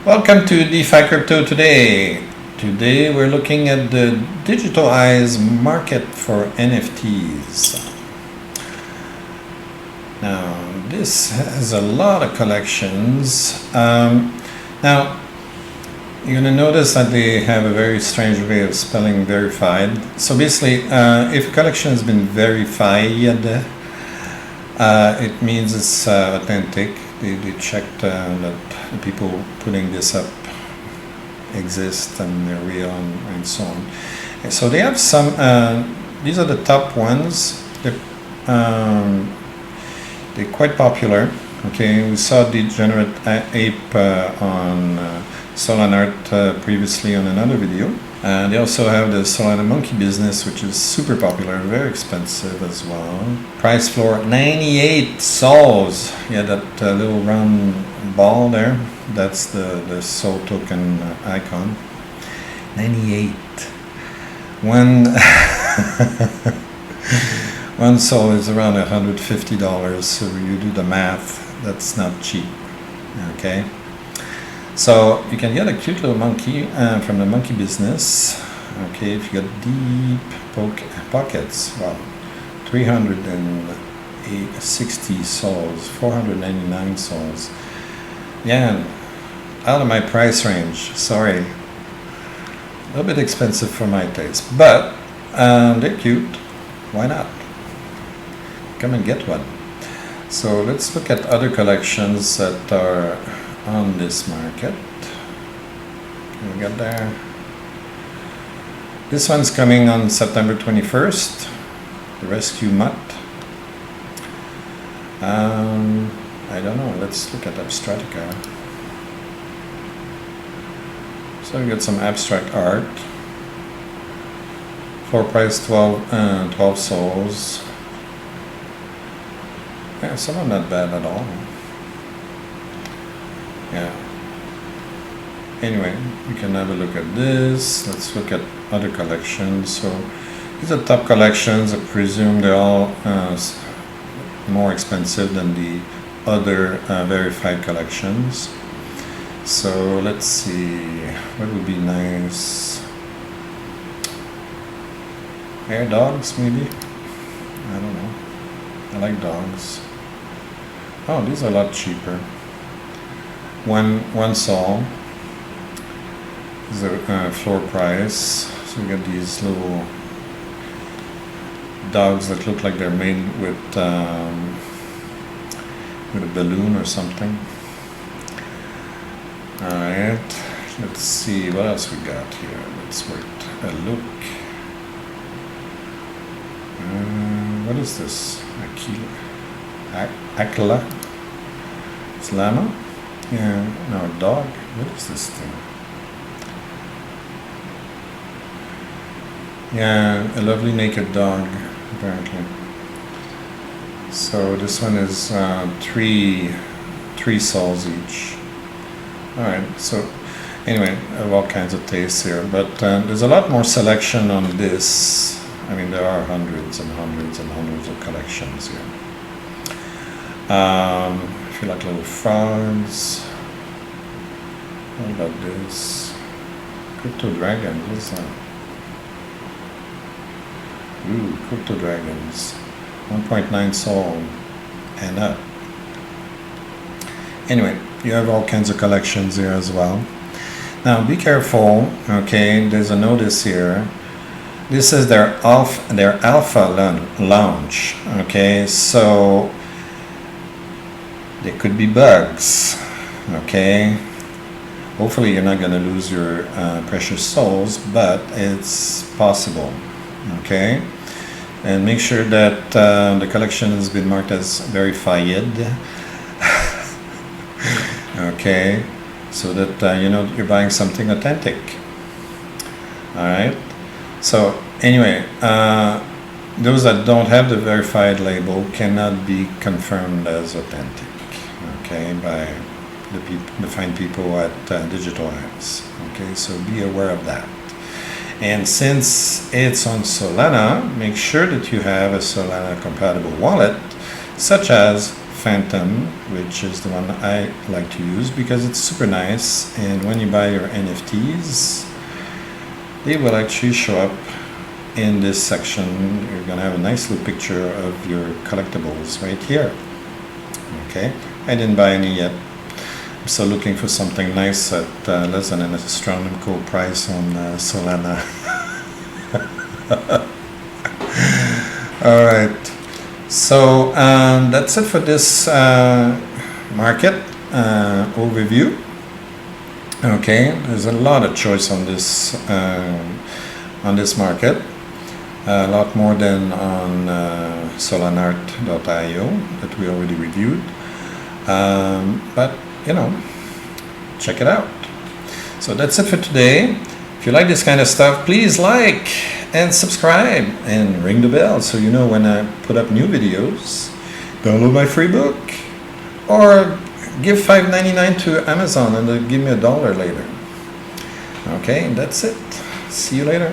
Welcome to DeFi Crypto today. Today we're looking at the DigitalEyes market for NFTs. Now this has a lot of collections. Now you're going to notice that they have a very strange way of spelling verified. So basically, if a collection has been verified, it means it's authentic. They checked that the people putting this up exist and they're real and so on. And so they have some, these are the top ones. They're quite popular. Okay, we saw Degenerate Ape on Solana previously on another video. They also have the Solana monkey business, which is super popular, very expensive as well. Price floor 98 sols. Yeah, that little round ball there, that's the Sol token icon. 98. One sol is around $150, so you do the math, that's not cheap. Okay. So you can get a cute little monkey from the monkey business. Okay, if you got deep pockets, well, 360 sols, 499 sols. Yeah, out of my price range. Sorry, a little bit expensive for my taste, but they're cute. Why not? Come and get one. So let's look at other collections that are on this market. Can we get there? This one's coming on September 21st, the Rescue Mutt. I don't know, let's look at Abstratica. So we got some abstract art. Floor price 12 sols. Yeah, some are not bad at all. Yeah. Anyway, we can have a look at this. Let's look at other collections. So these are top collections. I presume they're all more expensive than the other verified collections. So let's see, what would be nice? Airdogs maybe? I don't know. I like dogs. Oh, these are a lot cheaper. One sol is a floor price. So we got these little dogs that look like they're made with a balloon or something. Alright, let's see what else we got here. Let's wait a look. What is this? Aquila? It's llama? Yeah, no, dog. What is this thing? Yeah, a lovely naked dog, apparently. So this one is three sols each. Alright, so anyway, I have all kinds of tastes here, but there's a lot more selection on this. I mean, there are hundreds and hundreds and hundreds of collections here. If you like little frogs, what about this? Cryptodragons, what's that? Ooh, Cryptodragons, 1.9 sol and up. Anyway, you have all kinds of collections here as well. Now be careful, okay, there's a notice here. This is their alpha launch, okay, so there could be bugs, okay. Hopefully you're not going to lose your precious souls, but it's possible, okay. And make sure that the collection has been marked as verified, okay, so that you know you're buying something authentic. All right. So anyway, those that don't have the verified label cannot be confirmed as authentic, okay, by the fine people at DigitalEyes. Okay, so be aware of that. And since it's on Solana, make sure that you have a Solana compatible wallet, such as Phantom, which is the one I like to use because it's super nice, and when you buy your NFTs, they will actually show up in this section. You're gonna have a nice little picture of your collectibles right here. Okay, I didn't buy any yet. I'm still looking for something nice at less than an astronomical price on Solana. All right, so that's it for this market overview. Okay, there's a lot of choice on this market, a lot more than on solanart.io that we already reviewed, but you know, check it out. So that's it for today. If you like this kind of stuff, please like and subscribe and ring the bell so you know when I put up new videos. Download my free book or give $5.99 to Amazon and they'll give me $1 later. Okay, that's it. See you later.